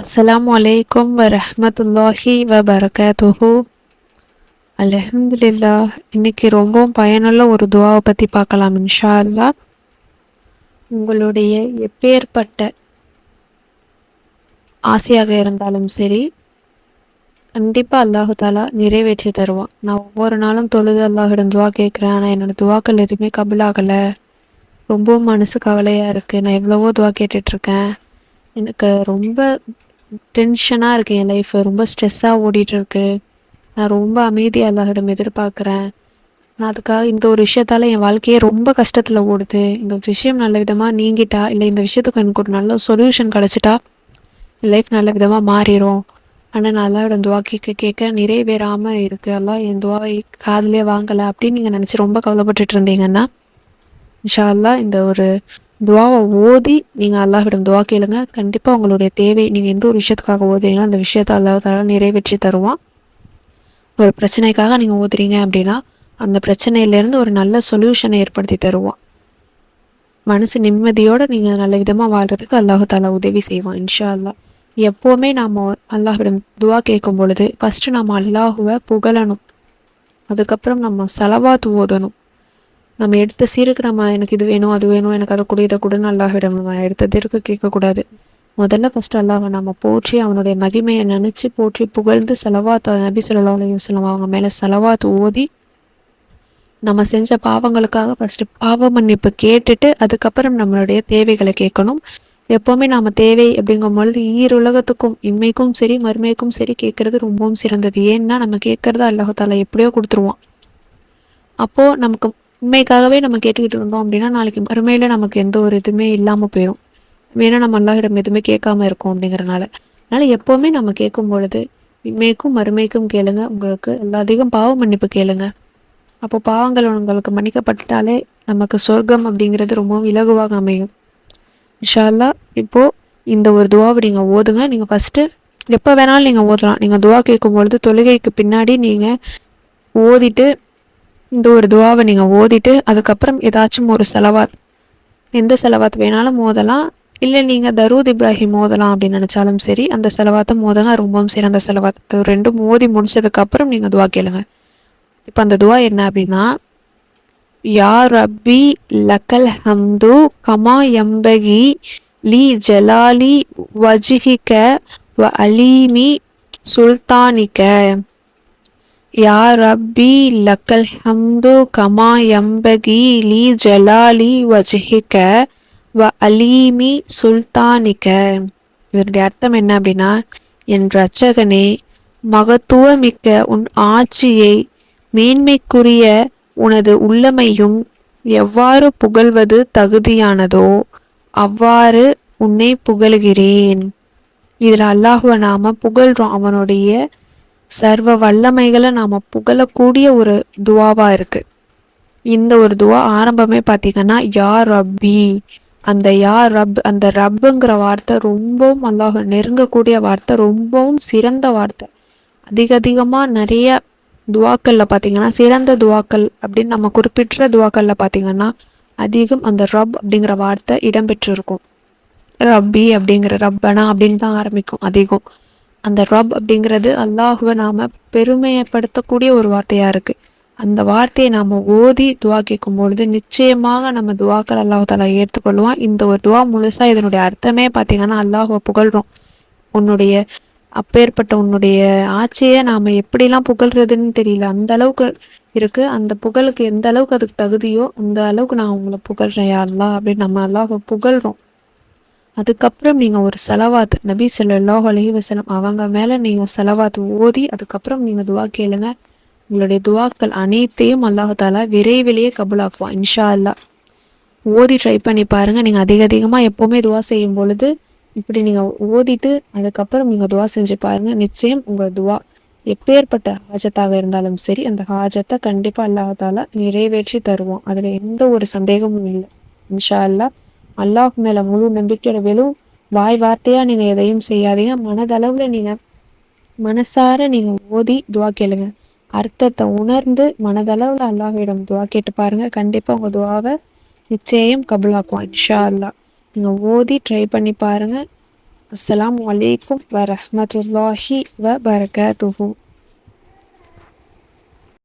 அஸ்ஸலாமு அலைக்கும் வரஹ்மத்துல்லாஹி வபரகாத்துஹு. அல்ஹம்துலில்லாஹ். இன்னைக்கு ரொம்பவும் பயனுள்ள ஒரு துவாவை பற்றி பார்க்கலாம் இன்ஷா அல்லாஹ். உங்களுடைய எப்பேற்பட்ட ஆசையாக இருந்தாலும் சரி, கண்டிப்பாக அல்லாஹு தாலா நிறைவேற்றி தருவான். நான் ஒவ்வொரு நாளும் தொழுது அல்லாஹிடம் துவா கேட்குறேன், ஆனால் என்னோடய துவாக்கள் எதுவுமே கபுலாகலை, ரொம்பவும் மனசு கவலையாக இருக்குது, நான் எவ்வளவோ துவா கேட்டுட்ருக்கேன், எனக்கு ரொம்ப டென்ஷனாக இருக்குது, என் லைஃப் ரொம்ப ஸ்ட்ரெஸ்ஸாக ஓடிட்டுருக்கு, நான் ரொம்ப அமைதியாக அல்லாஹிடம் எதிர்பார்க்குறேன், நான் அதுக்காக இந்த ஒரு விஷயத்தால் என் வாழ்க்கையே ரொம்ப கஷ்டத்தில் ஓடுது, இந்த விஷயம் நல்ல விதமாக நீங்கிட்டா, இல்லை இந்த விஷயத்துக்கு எனக்கு ஒரு நல்ல சொல்யூஷன் கிடச்சிட்டா என் லைஃப் நல்ல விதமாக மாறிடும். ஆனால் நான் அல்லாஹ்விடம் துவா கேட்க கேட்க நிறைவேறாமல் இருக்குது, அல்லாஹ் என் துவாவை காதிலே வாங்கலை அப்படின்னு நீங்கள் நினச்சி ரொம்ப கவலைப்பட்டுட்டு இருந்தீங்கன்னா, இன்ஷா அல்லாஹ் இந்த ஒரு துவாவை ஓதி நீங்கள் அல்லாஹ்விடம் துவா கேளுங்க. கண்டிப்பாக உங்களுடைய தேவை, நீங்கள் எந்த ஒரு விஷயத்துக்காக ஓதுறீங்களோ அந்த விஷயத்தை அல்லாஹ் தாலா நிறைவேற்றி தருவான். ஒரு பிரச்சனைக்காக நீங்கள் ஓதுறீங்க அப்படின்னா அந்த பிரச்சனையிலேருந்து ஒரு நல்ல சொல்யூஷனை ஏற்படுத்தி தருவான். மனசு நிம்மதியோடு நீங்கள் நல்ல விதமாக வாழ்கிறதுக்கு அல்லாஹ் தாலா உதவி செய்வான் இன்ஷா அல்லாஹ். எப்போவுமே நாம் அல்லாஹ்விடம் துவா கேட்கும் பொழுது ஃபஸ்ட்டு நம்ம அல்லாஹுவை புகழணும், அதுக்கப்புறம் நம்ம ஸலவாத் ஓதணும். நம்ம எடுத்த சீருக்கு நம்ம எனக்கு இது வேணும் அது வேணும் எனக்கு அதை கூட இதை கூடன்னு அல்லாஹ்விடம் நம்ம எடுத்ததற்கு கேட்கக்கூடாது. முதல்ல ஃபஸ்ட்டு அல்லாஹ்வை நம்ம போற்றி அவனுடைய மகிமையை நினச்சி போற்றி புகழ்ந்து ஸலவாத் நபி ஸல்லல்லாஹு அலைஹி வஸல்லம் அவங்க மேலே ஸலவாத் ஓதி நம்ம செஞ்ச பாவங்களுக்காக ஃபஸ்ட்டு பாவ மன்னிப்பு கேட்டுட்டு அதுக்கப்புறம் நம்மளுடைய தேவைகளை கேட்கணும். எப்போவுமே நாம் தேவை அப்படிங்கும் பொழுது ஈருலகத்துக்கும் இன்மைக்கும் சரி மறுமைக்கும் சரி கேட்குறது ரொம்பவும் சிறந்தது. ஏன்னா நம்ம கேட்குறத அல்லாஹ் தாலா எப்படியோ கொடுத்துருவான். அப்போது நமக்கு உண்மைக்காகவே நம்ம கேட்டுக்கிட்டு இருந்தோம் அப்படின்னா நாளைக்கு மறுமையில் நமக்கு எந்த ஒரு இதுவுமே இல்லாமல் போயிடும். ஏன்னா நம்ம அல்லாஹ்விடம் எதுவுமே கேட்காம இருக்கோம் அப்படிங்கிறனால. அதனால் எப்போவுமே நம்ம கேட்கும் பொழுது இன்மைக்கும் மறுமைக்கும் கேளுங்க, உங்களுக்கு அதிகம் பாவ மன்னிப்பு கேளுங்க. அப்போ பாவங்கள் உங்களுக்கு மன்னிக்கப்பட்டுட்டாலே நமக்கு சொர்க்கம் அப்படிங்கிறது ரொம்பவும் இலகுவாக அமையும் இன்ஷா அல்லாஹ். இப்போது இந்த ஒரு துவாவை நீங்கள் ஓதுங்க. நீங்கள் ஃபஸ்ட்டு எப்போ வேணாலும் நீங்கள் ஓதலாம். நீங்கள் துவா கேட்கும் பொழுது தொழுகைக்கு பின்னாடி நீங்கள் ஓதிட்டு இந்த ஒரு துவாவை நீங்கள் ஓதிட்டு அதுக்கப்புறம் ஏதாச்சும் ஒரு ஸலவாத், எந்த ஸலவாத் வேணாலும் ஓதலாம், இல்லை நீங்கள் தரூத் இப்ராஹிம் ஓதலாம் அப்படின்னு நினச்சாலும் சரி, அந்த ஸலவாத்தும் ஓதுங்க, ரொம்பவும் சிறந்த ஸலவாத். ரெண்டும் ஓதி முடிச்சதுக்கப்புறம் நீங்கள் துவா கேளுங்க. இப்போ அந்த துவா என்ன அப்படின்னா, யா ரப்பி லக்கல் ஹம்து கமா யம்பகி லி ஜலாலி வஜ்ஹிக வ அலீமி சுல்தானிக. யா ரப்பி லக்கல் ஹம்து கமா யம்பகி லி ஜலாலி வஜ்ஹிக வ அலீமி சுல்தானிக. இதனுடைய அர்த்தம் என்ன அப்படின்னா, என் இரட்சகனே, மகத்துவமிக்க உன் ஆட்சியை மேன்மைக்குரிய உனது உள்ளமையும் எவ்வாறு புகழ்வது தகுதியானதோ அவ்வாறு உன்னை புகழ்கிறேன். இதில் அல்லாஹுவை நாம் புகழ்கிறோம், அவனுடைய சர்வ வல்லமைகளை நாம் புகழக்கூடிய ஒரு துவாவாக இருக்குது. இந்த ஒரு துவா ஆரம்பமே பார்த்திங்கன்னா யா ரப்பி, அந்த யா ரப், அந்த ரப்புங்கிற வார்த்தை ரொம்பவும் அல்லாஹ் நெருங்கக்கூடிய வார்த்தை, ரொம்பவும் சிறந்த வார்த்தை. அதிகமாக நிறைய துவாக்களில் பார்த்திங்கன்னா சிறந்த துவாக்கள் அப்படின்னு நம்ம குறிப்பிட்ட துவாக்களில் பார்த்திங்கன்னா அதிகம் அந்த ரப் அப்படிங்கிற வார்த்தை இடம்பெற்றிருக்கும். ரப்பி அப்படிங்கிற ரப்பனா அப்படின்னு தான் ஆரம்பிக்கும் அதிகம். அந்த ரப் அப்படிங்கிறது அல்லாஹுவை நாம் பெருமைப்படுத்தக்கூடிய ஒரு வார்த்தையாக இருக்குது. அந்த வார்த்தையை நாம் ஓதி துவா கேட்கும் பொழுது நிச்சயமாக நம்ம துவாக்கள் அல்லாஹ் தாலா ஏற்றுக்கொள்வான். இந்த ஒரு துவா முழுசாக இதனுடைய அர்த்தமே பார்த்திங்கன்னா அல்லாஹுவை புகழ்கிறோம், உன்னுடைய அப்பேற்பட்ட உன்னுடைய ஆட்சியை நாம் எப்படிலாம் புகழ்கிறதுன்னு தெரியல, அந்த அளவுக்கு இருக்குது. அந்த புகழுக்கு எந்த அளவுக்கு அதுக்கு தகுதியோ அந்த அளவுக்கு நான் உங்களை புகழ்கிறேன் யா அல்லாஹ் அப்படின்னு நம்ம அல்லாஹ்வை புகழ்கிறோம். அதுக்கப்புறம் நீங்கள் ஒரு ஸலவாத் நபி ஸல்லல்லாஹு அலைஹி வஸல்லம் அவங்க மேலே நீங்கள் ஸலவாத் ஓதி அதுக்கப்புறம் நீங்கள் துவா கேளுங்க. உங்களுடைய துவாக்கள் அனைத்தையும் அல்லாஹ் தாலா விரைவிலேயே கபூலாக்குவான் இன்ஷா அல்லாஹ். ஓதி ட்ரை பண்ணி பாருங்கள். நீங்கள் அதிகமாக எப்போவுமே துவா செய்யும் பொழுது இப்படி நீங்கள் ஓதிட்டு அதுக்கப்புறம் நீங்கள் துவா செஞ்சு பாருங்கள். நிச்சயம் உங்கள் துவா எப்பேற்பட்ட ஹாஜத்தாக இருந்தாலும் சரி அந்த ஹாஜத்தை கண்டிப்பாக அல்லாஹ் தாலா நிறைவேற்றி தருவோம். அதில் எந்த ஒரு சந்தேகமும் இல்லை இன்ஷா அல்லாஹ். அல்லாஹ் மேலே முழு நம்பிக்கையோட வெறும் வாய் வார்த்தையாக நீங்கள் எதையும் செய்யாதீங்க, மனதளவில் நீங்கள் மனசார நீங்கள் ஓதி துவா கேளுங்க. அர்த்தத்தை உணர்ந்து மனதளவில் அல்லாஹ்விடம் துவா கேட்டு பாருங்கள். கண்டிப்பாக உங்கள் துவாவை நிச்சயம் கபூலாக்குவான் இன்ஷா அல்லாஹ். நீங்கள் ஓதி ட்ரை பண்ணி பாருங்கள். அஸ்ஸலாமு அலைக்கும் வரஹ்மத்துல்லாஹி வபரகாத்துஹு.